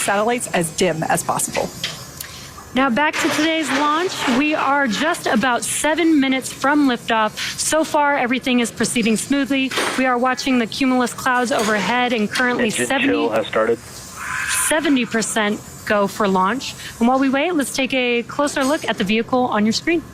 satellites as dim as possible. Now back to today's launch. We are just about 7 minutes from liftoff. So far, everything is proceeding smoothly. We are watching the cumulus clouds overhead, and currently Engine chill has started. 70% go for launch. And while we wait, let's take a closer look at the vehicle on your screen.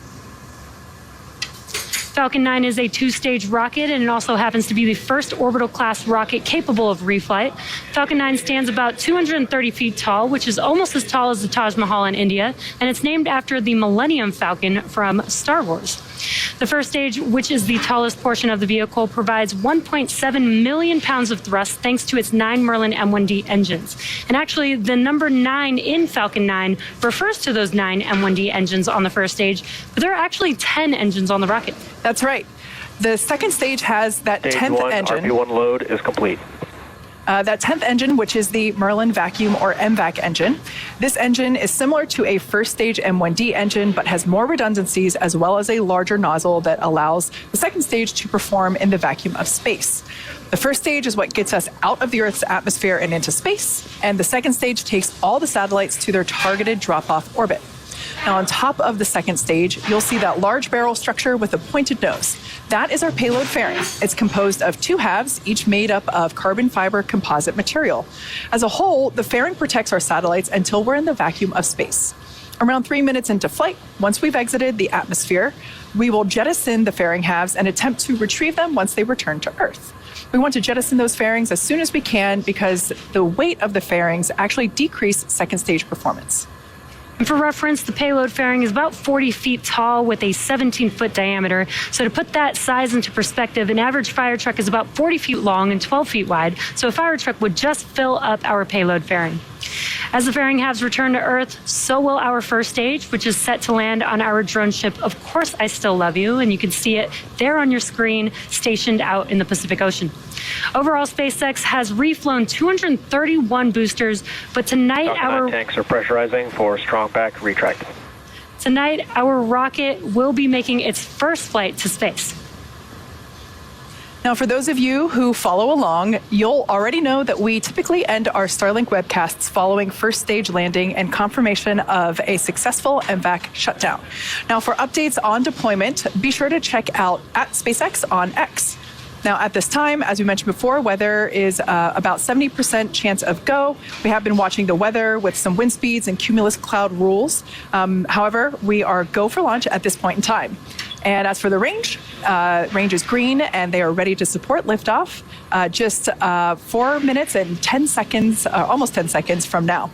Falcon 9 is a two-stage rocket, and it also happens to be the first orbital-class rocket capable of reflight. Falcon 9 stands about 230 feet tall, which is almost as tall as the Taj Mahal in India, and it's named after the Millennium Falcon from Star Wars. The first stage, which is the tallest portion of the vehicle, provides 1.7 million pounds of thrust thanks to its 9 Merlin M1D engines. And actually, the number 9 in Falcon 9 refers to those 9 M1D engines on the first stage, but there are actually 10 engines on the rocket. That's right. The second stage has that 10th engine. RP1 load is complete. That 10th engine, which is the Merlin vacuum or MVAC engine. This engine is similar to a first stage M1D engine, but has more redundancies as well as a larger nozzle that allows the second stage to perform in the vacuum of space. The first stage is what gets us out of the Earth's atmosphere and into space, and the second stage takes all the satellites to their targeted drop-off orbit. Now, on top of the second stage, you'll see that large barrel structure with a pointed nose. That is our payload fairing. It's composed of 2 halves, each made up of carbon fiber composite material. As a whole, the fairing protects our satellites until we're in the vacuum of space. Around 3 minutes into flight, once we've exited the atmosphere, we will jettison the fairing halves and attempt to retrieve them once they return to Earth. We want to jettison those fairings as soon as we can because the weight of the fairings actually decrease second stage performance. And for reference, the payload fairing is about 40 feet tall with a 17-foot diameter. So to put that size into perspective, an average fire truck is about 40 feet long and 12 feet wide. So a fire truck would just fill up our payload fairing. As the fairing halves return to Earth, so will our first stage, which is set to land on our drone ship, Of Course I Still Love You, and you can see it there on your screen, stationed out in the Pacific Ocean. Overall, SpaceX has reflown 231 boosters, but tonight our tanks are pressurizing for strong back retract. Tonight, our rocket will be making its first flight to space. Now, for those of you who follow along, you'll already know that we typically end our Starlink webcasts following first stage landing and confirmation of a successful MVAC shutdown. Now, for updates on deployment, be sure to check out @SpaceX on X. Now, at this time, as we mentioned before, weather is about 70% chance of go. We have been watching the weather with some wind speeds and cumulus cloud rules. However, we are go for launch at this point in time. And as for the range is green, and they are ready to support liftoff just 4 minutes and 10 seconds, almost 10 seconds from now.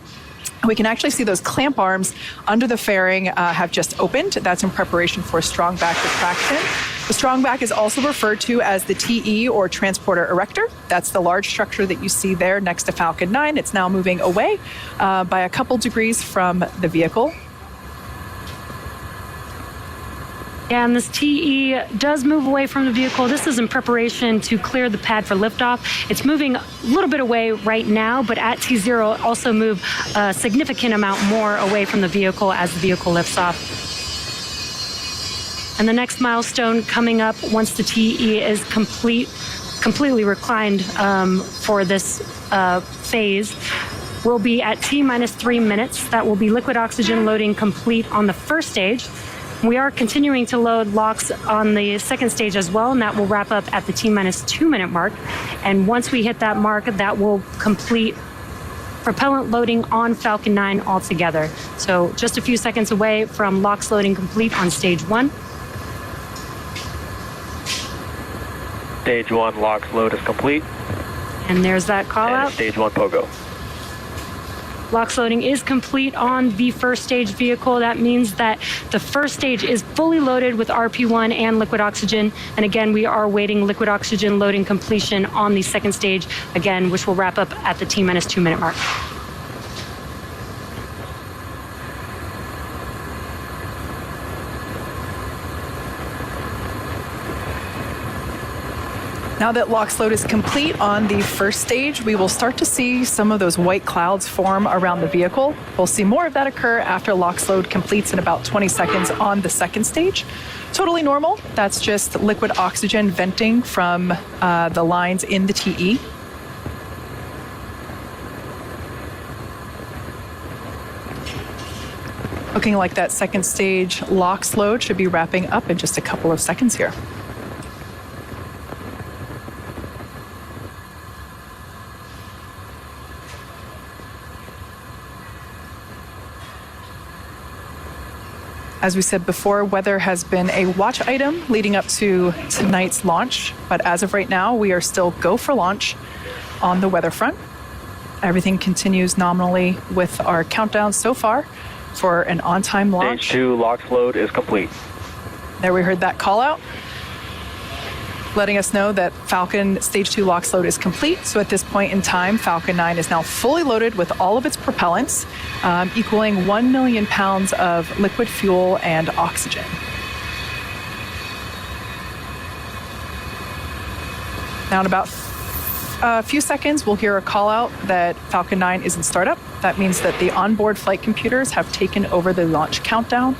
We can actually see those clamp arms under the fairing have just opened. That's in preparation for strong back retraction. The strong back is also referred to as the TE, or transporter erector. That's the large structure that you see there next to Falcon 9. It's now moving away by a couple degrees from the vehicle. Yeah, and this TE does move away from the vehicle. This is in preparation to clear the pad for liftoff. It's moving a little bit away right now, but at T0 also move a significant amount more away from the vehicle as the vehicle lifts off. And the next milestone coming up once the TE is completely reclined for this phase will be at T-3 minutes. That will be liquid oxygen loading complete on the first stage. We are continuing to load LOX on the second stage as well, and that will wrap up at the T-2 minute mark. And once we hit that mark, that will complete propellant loading on Falcon 9 altogether. So just a few seconds away from LOX loading complete on stage 1. Stage 1 LOX load is complete. And there's that call out. Stage 1 POGO. LOX loading is complete on the first stage vehicle. That means that the first stage is fully loaded with RP1 and liquid oxygen. And again, we are waiting liquid oxygen loading completion on the second stage, again, which will wrap up at the T-2 minute mark. Now that LOX load is complete on the first stage, we will start to see some of those white clouds form around the vehicle. We'll see more of that occur after LOX load completes in about 20 seconds on the second stage. Totally normal. That's just liquid oxygen venting from the lines in the TE. Looking like that second stage LOX load should be wrapping up in just a couple of seconds here. As we said before, weather has been a watch item leading up to tonight's launch, but as of right now, we are still go for launch on the weather front. Everything continues nominally with our countdown so far for an on-time launch. Stage 2 LOX load is complete. There we heard that call out, letting us know that Falcon Stage 2 LOX load is complete. So at this point in time, Falcon 9 is now fully loaded with all of its propellants, equaling 1 million pounds of liquid fuel and oxygen. Now in about a few seconds, we'll hear a call out that Falcon 9 is in startup. That means that the onboard flight computers have taken over the launch countdown.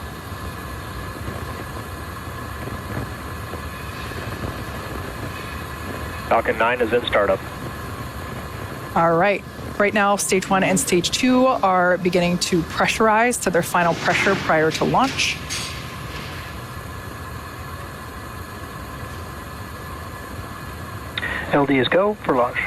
Falcon 9 is in startup. All right. Right now, Stage 1 and Stage 2 are beginning to pressurize to their final pressure prior to launch. LD is go for launch.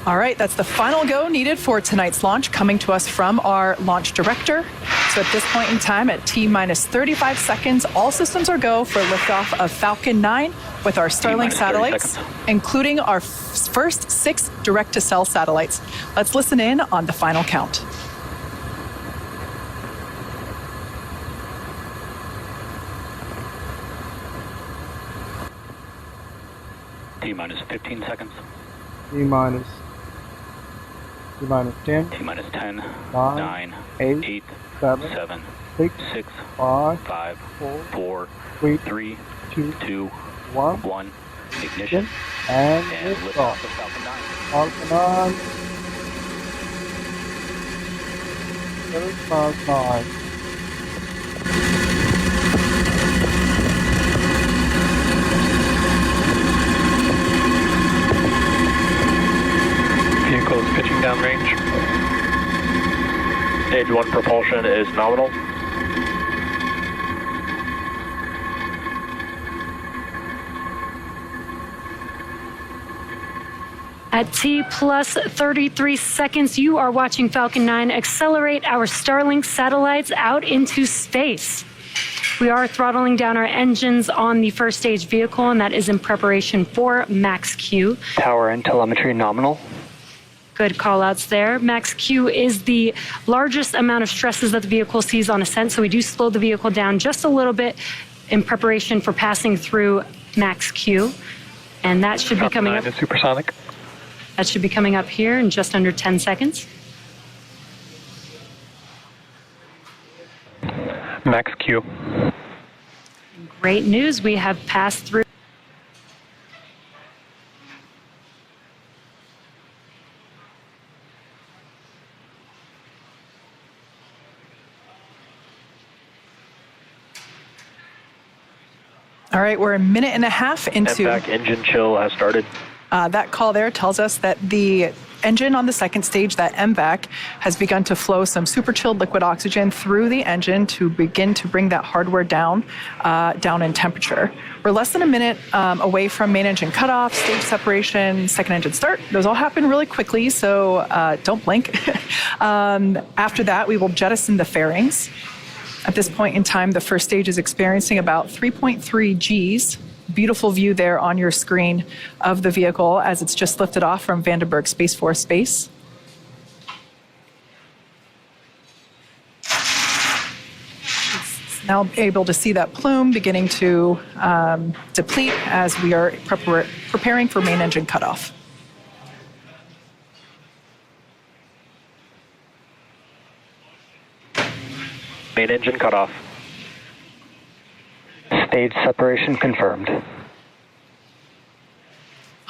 All right, that's the final go needed for tonight's launch, coming to us from our launch director. So at this point in time, at T-minus 35 seconds, all systems are go for liftoff of Falcon 9 with our Starlink satellites, including our first 6 direct-to-cell satellites. Let's listen in on the final count. T-minus 15 seconds. T-minus 10, T-minus 10, 9, 8, 7, 6, 6, 5, 5, 4, 3, 3, 2, 2, 1, 1, ignition, and and lift liftoff off. of Falcon 9. Falcon 9. Falcon 9. Vehicle is pitching downrange. Stage 1 propulsion is nominal. At T plus 33 seconds, you are watching Falcon 9 accelerate our Starlink satellites out into space. We are throttling down our engines on the first stage vehicle, and that is in preparation for max Q. Power and telemetry nominal. Good call outs there. Max Q is the largest amount of stresses that the vehicle sees on ascent, so we do slow the vehicle down just a little bit in preparation for passing through max Q. And that should be coming up. Falcon 9 is supersonic. That should be coming up here in just under 10 seconds. Max Q. Great news. We have passed through. All right, we're a minute and a half into... MVAC engine chill has started. That call there tells us that the engine on the second stage, that MVAC, has begun to flow some super chilled liquid oxygen through the engine to begin to bring that hardware down in temperature. We're less than a minute away from main engine cutoff, stage separation, second engine start. Those all happen really quickly, so don't blink. After that, we will jettison the fairings. At this point in time, the first stage is experiencing about 3.3 Gs. Beautiful view there on your screen of the vehicle as it's just lifted off from Vandenberg Space Force Base. It's now able to see that plume beginning to deplete as we are preparing for main engine cutoff. Main engine cutoff. Stage separation confirmed.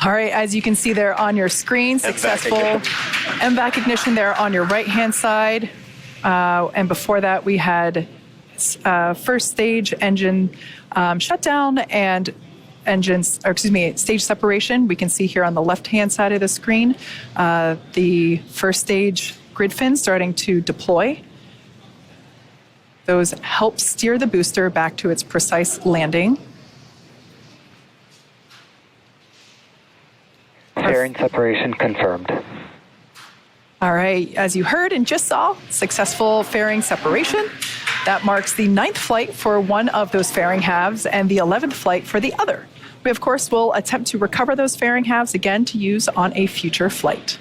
All right, as you can see there on your screen, successful MVAC ignition there on your right-hand side. And before that, we had first stage engine shutdown and stage separation. We can see here on the left-hand side of the screen, the first stage grid fin starting to deploy. Those help steer the booster back to its precise landing. Fairing separation confirmed. All right, as you heard and just saw, successful fairing separation. That marks the 9th flight for one of those fairing halves and the 11th flight for the other. We, of course, will attempt to recover those fairing halves again to use on a future flight.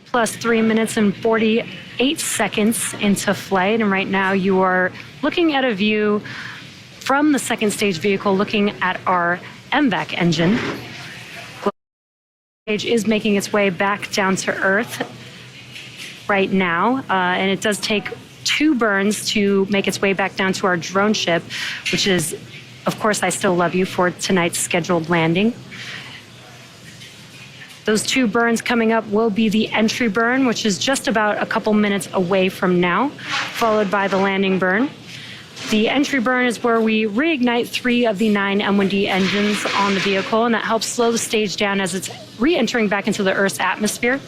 Plus 3 minutes and 48 seconds into flight. And right now you are looking at a view from the second stage vehicle looking at our MVAC engine. Stage is making its way back down to Earth right now. And it does take 2 burns to make its way back down to our drone ship, which is, of course, I Still Love You for tonight's scheduled landing. Those 2 burns coming up will be the entry burn, which is just about a couple minutes away from now, followed by the landing burn. The entry burn is where we reignite 3 of the 9 M1D engines on the vehicle, and that helps slow the stage down as it's re-entering back into the Earth's atmosphere.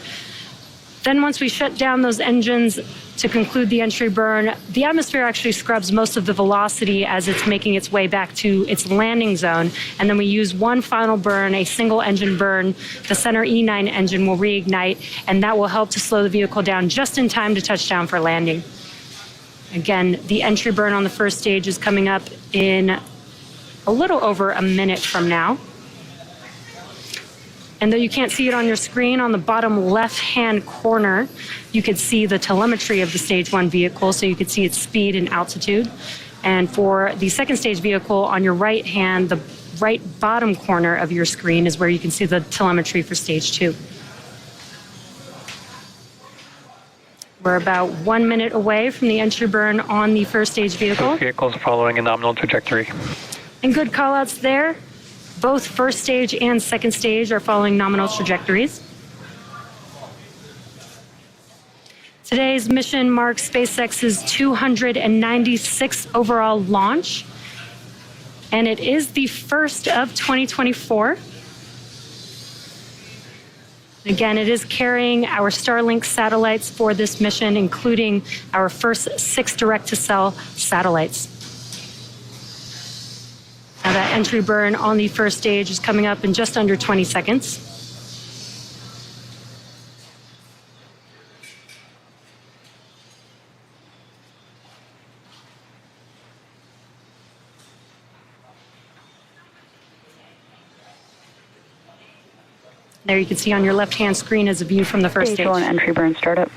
Then once we shut down those engines to conclude the entry burn, the atmosphere actually scrubs most of the velocity as it's making its way back to its landing zone. And then we use one final burn, a single engine burn. The center E9 engine will reignite, and that will help to slow the vehicle down just in time to touch down for landing. Again, the entry burn on the first stage is coming up in a little over a minute from now. And though you can't see it on your screen, on the bottom left-hand corner, you could see the telemetry of the Stage 1 vehicle, so you could see its speed and altitude. And for the second stage vehicle, on your right hand, the right bottom corner of your screen is where you can see the telemetry for Stage 2. We're about 1 minute away from the entry burn on the first stage vehicle. Both vehicles following a nominal trajectory. And good call-outs there. Both first stage and second stage are following nominal trajectories. Today's mission marks SpaceX's 296th overall launch, and it is the first of 2024. Again, it is carrying our Starlink satellites for this mission, including our first 6 direct-to-cell satellites. Now that entry burn on the first stage is coming up in just under 20 seconds. There you can see on your left-hand screen is a view from the first stage. Stage 1 entry burn startup.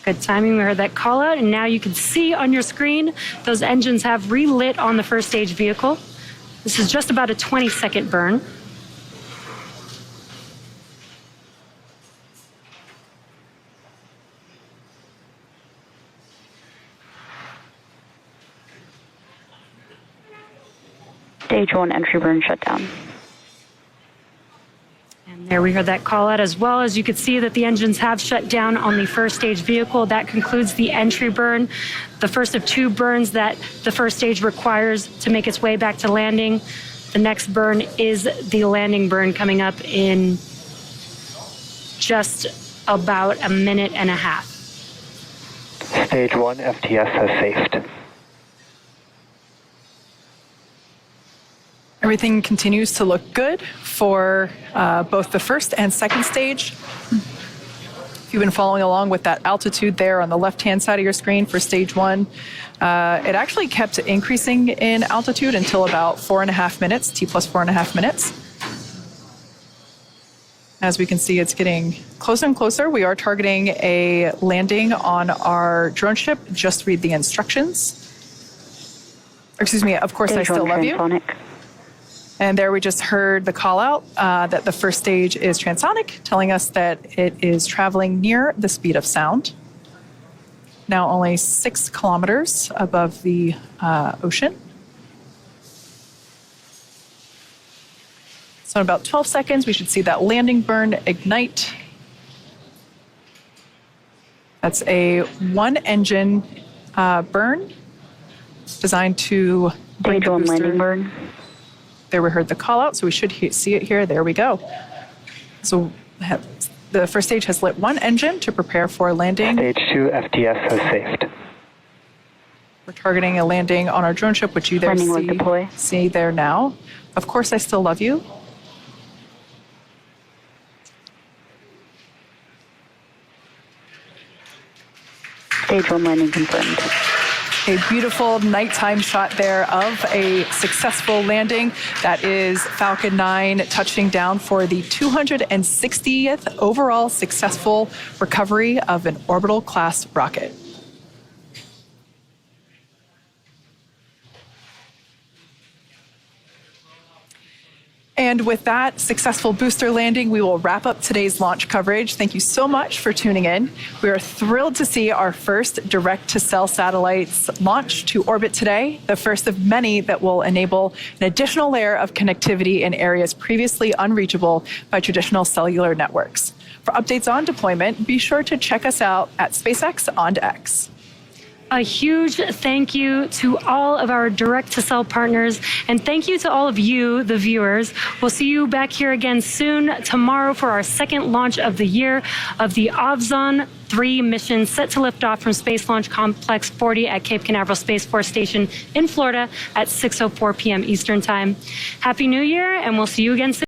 Good timing. We heard that call out, and now you can see on your screen those engines have relit on the first stage vehicle. This is just about a 20-second burn. Stage 1 entry burn shutdown. And there we heard that call out, as well as you could see that the engines have shut down on the first stage vehicle. That concludes the entry burn, the first of 2 burns that the first stage requires to make its way back to landing. The next burn is the landing burn, coming up in just about a minute and a half. Stage 1 FTS has safed. Everything continues to look good for both the first and second stage. If you've been following along with that altitude there on the left-hand side of your screen for stage 1, it actually kept increasing in altitude until about 4.5 minutes, T plus 4.5 minutes. As we can see, it's getting closer and closer. We are targeting a landing on our drone ship. Just read the instructions. Excuse me, of course, I Still Love You. And there we just heard the call out that the first stage is transonic, telling us that it is traveling near the speed of sound. Now only 6 kilometers above the ocean. So in about 12 seconds, we should see that landing burn ignite. That's a one engine burn designed to bring Stage the 1 booster. landing burn. There we heard the call out, so we should see it here. There we go. So the first stage has lit one engine to prepare for landing. Stage 2 FTS has safed. We're targeting a landing on our drone ship, which you there Landing leg deploy. see there now. Of course, I still love you. Stage 1 landing confirmed. A beautiful nighttime shot there of a successful landing. That is Falcon 9 touching down for the 260th overall successful recovery of an orbital class rocket. And with that successful booster landing, we will wrap up today's launch coverage. Thank you so much for tuning in. We are thrilled to see our first direct-to-cell satellites launch to orbit today, the first of many that will enable an additional layer of connectivity in areas previously unreachable by traditional cellular networks. For updates on deployment, be sure to check us out at SpaceX on X. A huge thank you to all of our direct-to-cell partners, and thank you to all of you, the viewers. We'll see you back here again soon tomorrow for our second launch of the year of the Ovzon 3 mission set to lift off from Space Launch Complex 40 at Cape Canaveral Space Force Station in Florida at 6:04 p.m. Eastern Time. Happy New Year, and we'll see you again soon.